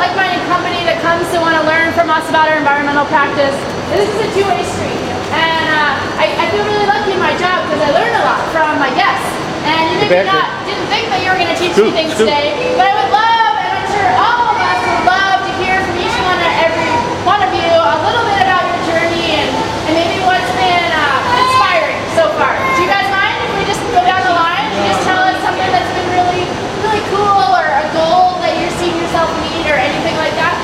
like-minded company that comes to want to learn from us about our environmental practice. This is a two-way street, and I feel really lucky in my job because I learn a lot from my guests. And you maybe didn't think that you were going to teach me things today, but I would love, and I'm sure all of us would love to hear from each one and every one of you a little bit about your journey and maybe what's been inspiring so far. Do you guys mind if we just go down the line and just tell us something that's been really, really cool, or a goal that you're seeing yourself meet, or anything like that?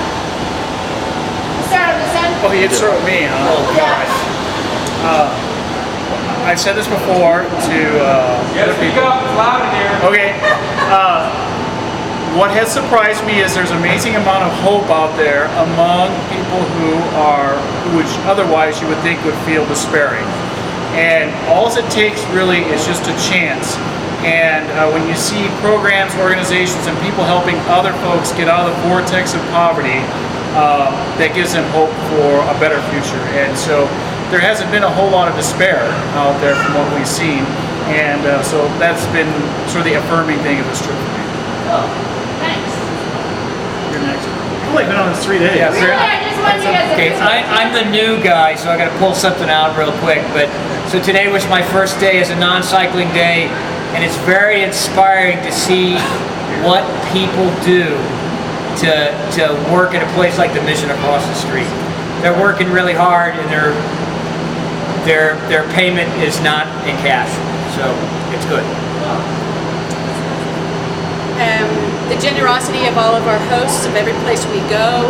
We'll start on this end. Oh, you'd start with me, huh? Oh, gosh. I've said this before to yes, speak up, it's loud in here. Okay. What has surprised me is there's an amazing amount of hope out there among people which otherwise you would think would feel despairing. And all it takes really is just a chance. And when you see programs, organizations, and people helping other folks get out of the vortex of poverty, that gives them hope for a better future. And so there hasn't been a whole lot of despair out there from what we've seen, and so that's been sort of the affirming thing of this trip for me. Cool. Thanks. You're next. I've only been on this 3 days. Yeah, I just wanted you guys to Okay, I'm the new guy, so I got to pull something out real quick. But so today was my first day as a non-cycling day, and it's very inspiring to see what people do to work at a place like the Mission across the street. They're working really hard, and their payment is not in cash, so it's good. The generosity of all of our hosts of every place we go.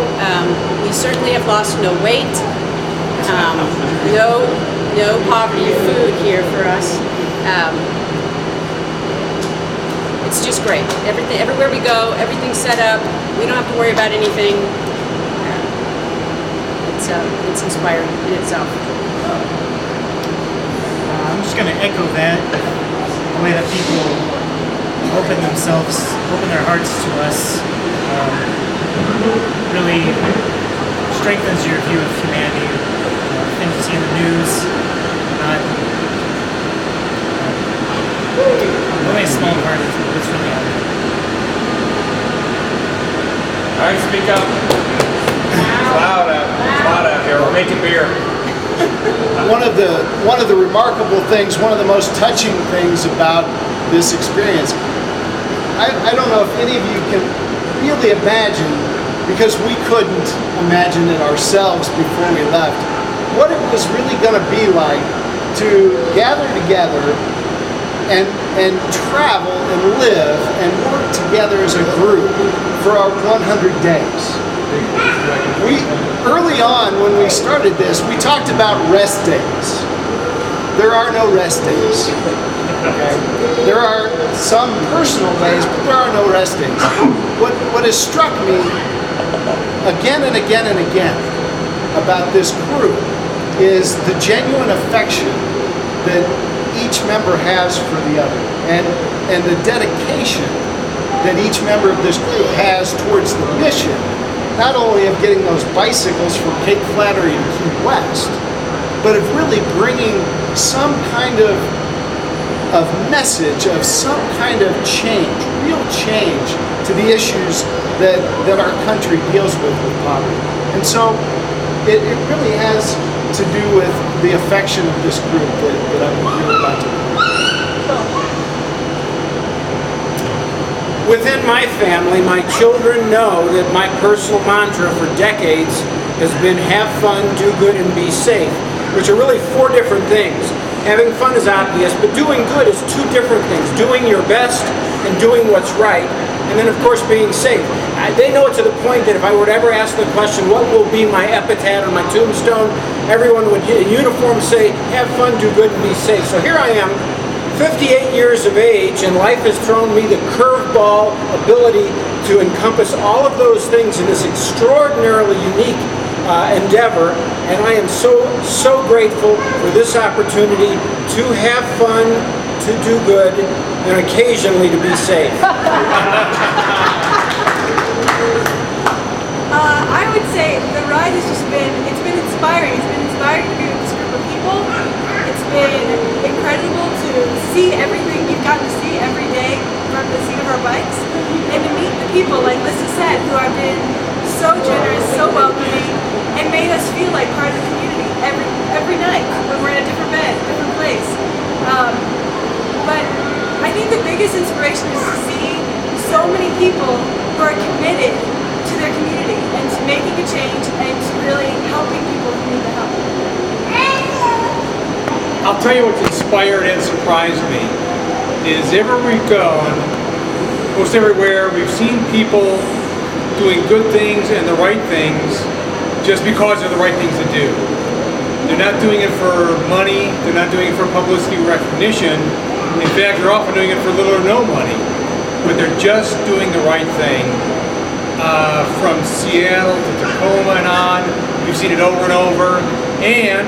We certainly have lost no weight. No poverty of food here for us. It's just great. Everywhere we go, everything's set up. We don't have to worry about anything. It's inspiring in itself. I'm just going to echo that, the way that people open their hearts to us, really strengthens your view of humanity. Things you see in the news, only a small part of what's really happening. All right, speak up. It's loud out here. We're making beer. One of the remarkable things, one of the most touching things about this experience, I don't know if any of you can really imagine, because we couldn't imagine it ourselves before we left, what it was really going to be like to gather together and travel and live and work together as a group for our 100 days. Early on when we started this, we talked about rest days. There are no rest days. Okay? There are some personal days, but there are no rest days. What has struck me again and again and again about this group is the genuine affection that each member has for the other, and the dedication that each member of this group has towards the mission, not only of getting those bicycles from Cape Flattery to Key West, but of really bringing some kind of message, of some kind of change, real change to the issues that our country deals with poverty. And so it really has to do with the affection of this group that I would really like to. Within my family, my children know that my personal mantra for decades has been have fun, do good, and be safe, which are really four different things. Having fun is obvious, but doing good is two different things. Doing your best and doing what's right, and then of course being safe. They know it to the point that if I were to ever ask the question, what will be my epitaph or my tombstone, everyone would in uniform say, have fun, do good, and be safe. So here I am, 58 years of age, and life has thrown me the curveball ability to encompass all of those things in this extraordinarily unique endeavor, and I am so grateful for this opportunity to have fun, to do good, and occasionally to be safe. I would say the ride has just been, it's been inspiring. It's been inspiring to be with this group of people. It's been incredible to see everything you've gotten to see every day from the seat of our bikes, and to meet the people, like Lisa said, who I've been change and to really helping people who need the help. I'll tell you what's inspired and surprised me is everywhere we've gone, most everywhere, we've seen people doing good things and the right things just because they're the right things to do. They're not doing it for money, they're not doing it for publicity or recognition. In fact, they're often doing it for little or no money, but they're just doing the right thing. From Seattle to Tacoma and on, we've seen it over and over. And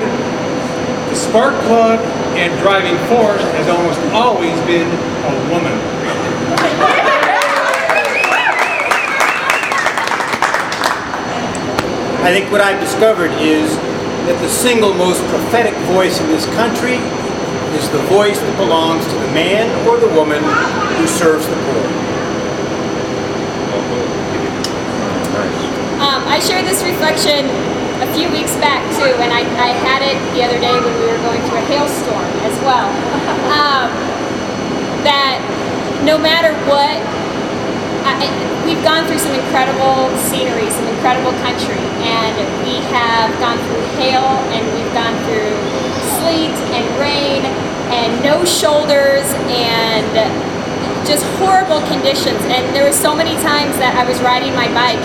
the spark plug and driving force has almost always been a woman. I think what I've discovered is that the single most prophetic voice in this country is the voice that belongs to the man or the woman who serves the poor. I shared this reflection a few weeks back too, and I had it the other day when we were going through a hailstorm as well. That no matter what, we've gone through some incredible scenery, some incredible country, and we have gone through hail, and we've gone through sleet and rain, and no shoulders, and just horrible conditions. And there were so many times that I was riding my bike,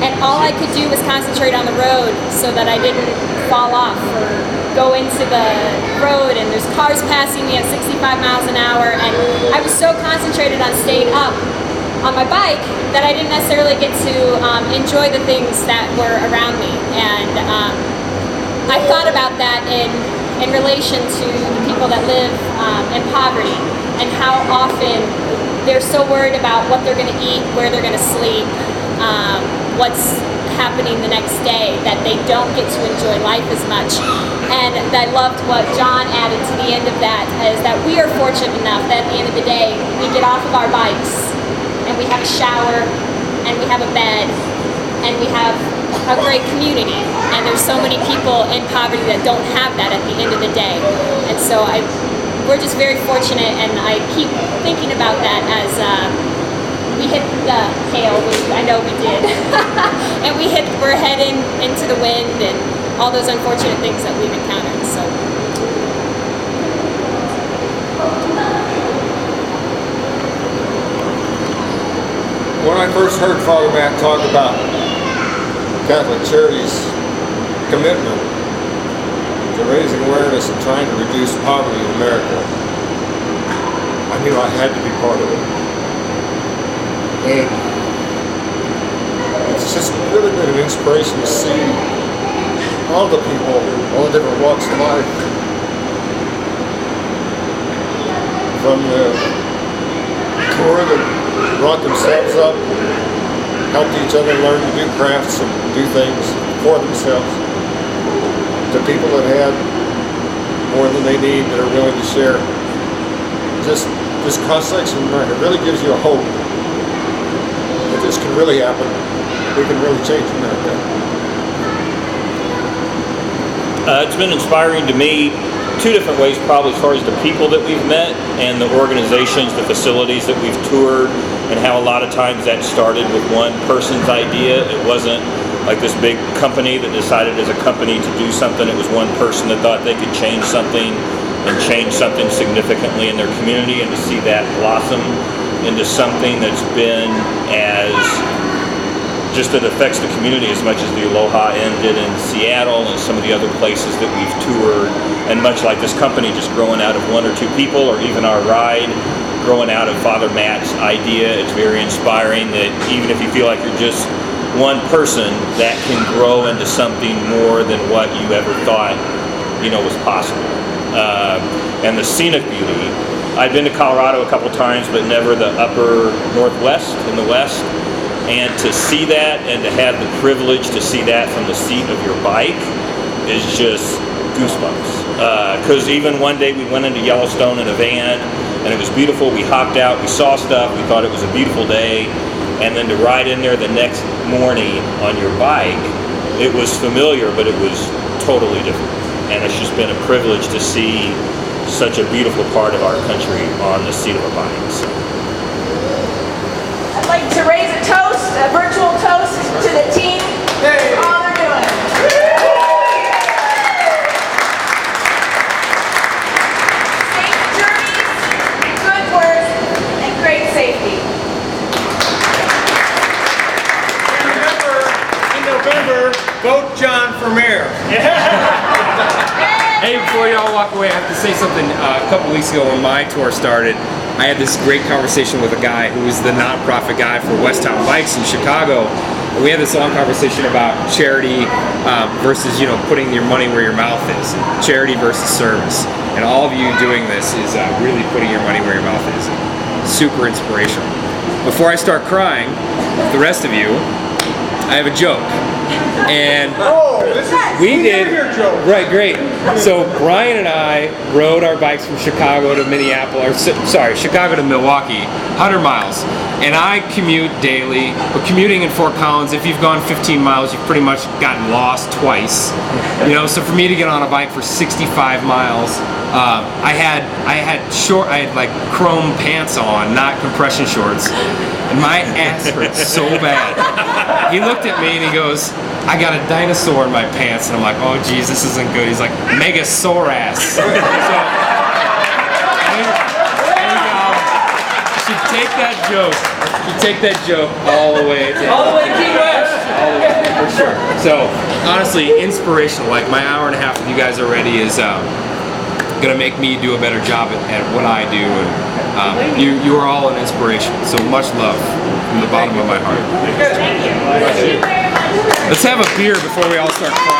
and all I could do was concentrate on the road so that I didn't fall off or go into the road, and there's cars passing me at 65 miles an hour, and I was so concentrated on staying up on my bike that I didn't necessarily get to enjoy the things that were around me. And I thought about that in relation to the people that live in poverty, and how often they're so worried about what they're going to eat, where they're going to sleep, what's happening the next day, that they don't get to enjoy life as much. And I loved what John added to the end of that, is that we are fortunate enough that at the end of the day, we get off of our bikes and we have a shower and we have a bed and we have a great community. And there's so many people in poverty that don't have that at the end of the day. And so we're just very fortunate, and I keep thinking about that as we hit the hail, which I know we did, and we're heading into the wind and all those unfortunate things that we've encountered. So. When I first heard Father Matt talk about Catholic Charity's commitment to raising awareness and trying to reduce poverty in America, I knew I had to be part of it. And it's just really been an inspiration to see all the people, all the different walks of life, from the poor that brought themselves up, helped each other learn to do crafts and do things for themselves, to people that had more than they need, that are willing to share. Just this cross-section of America really gives you a hope that this can really happen. We can really change America. It's been inspiring to me two different ways, probably, as far as the people that we've met and the organizations, the facilities that we've toured, and how a lot of times that started with one person's idea. It wasn't like this big company that decided as a company to do something. It was one person that thought they could change something and change something significantly in their community, and to see that blossom into something that's been as just that affects the community as much as the Aloha Inn did in Seattle and some of the other places that we've toured. And much like this company just growing out of one or two people, or even our ride growing out of Father Matt's idea, it's very inspiring that even if you feel like you're just one person, that can grow into something more than what you ever thought, was possible. And the scenic beauty. I'd been to Colorado a couple times, but never the upper Northwest in the West. And to see that, and to have the privilege to see that from the seat of your bike, is just goosebumps. Because even one day we went into Yellowstone in a van, and it was beautiful. We hopped out, we saw stuff, we thought it was a beautiful day, and then to ride in there the next morning on your bike, it was familiar, but it was totally different. And it's just been a privilege to see such a beautiful part of our country on the seat of our bikes. I'd like to raise a toast, a virtual toast to the team. remember, vote John for mayor. Hey, before y'all walk away, I have to say something. A couple weeks ago when my tour started, I had this great conversation with a guy who was the nonprofit guy for Westtown Bikes in Chicago. And we had this long conversation about charity versus, putting your money where your mouth is. Charity versus service. And all of you doing this is really putting your money where your mouth is. Super inspirational. Before I start crying, the rest of you, I have a joke. And we did, right, great. So Brian and I rode our bikes from Chicago to Minneapolis, Chicago to Milwaukee, 100 miles. And I commute daily, but commuting in Fort Collins, if you've gone 15 miles, you've pretty much gotten lost twice. So for me to get on a bike for 65 miles, I had like chrome pants on, not compression shorts, and my ass hurt so bad. He looked at me and he goes, "I got a dinosaur in my pants," and I'm like, "Oh geez, this isn't good." He's like, "Megasaurus." So there you go. You should take that joke. You take that joke all the way to Key West. All the way, for sure. So honestly, inspirational. Like my hour and a half with you guys already is gonna make me do a better job at what I do, and you are all an inspiration. So much love from the bottom of my heart. Thank you. Let's have a beer before we all start crying.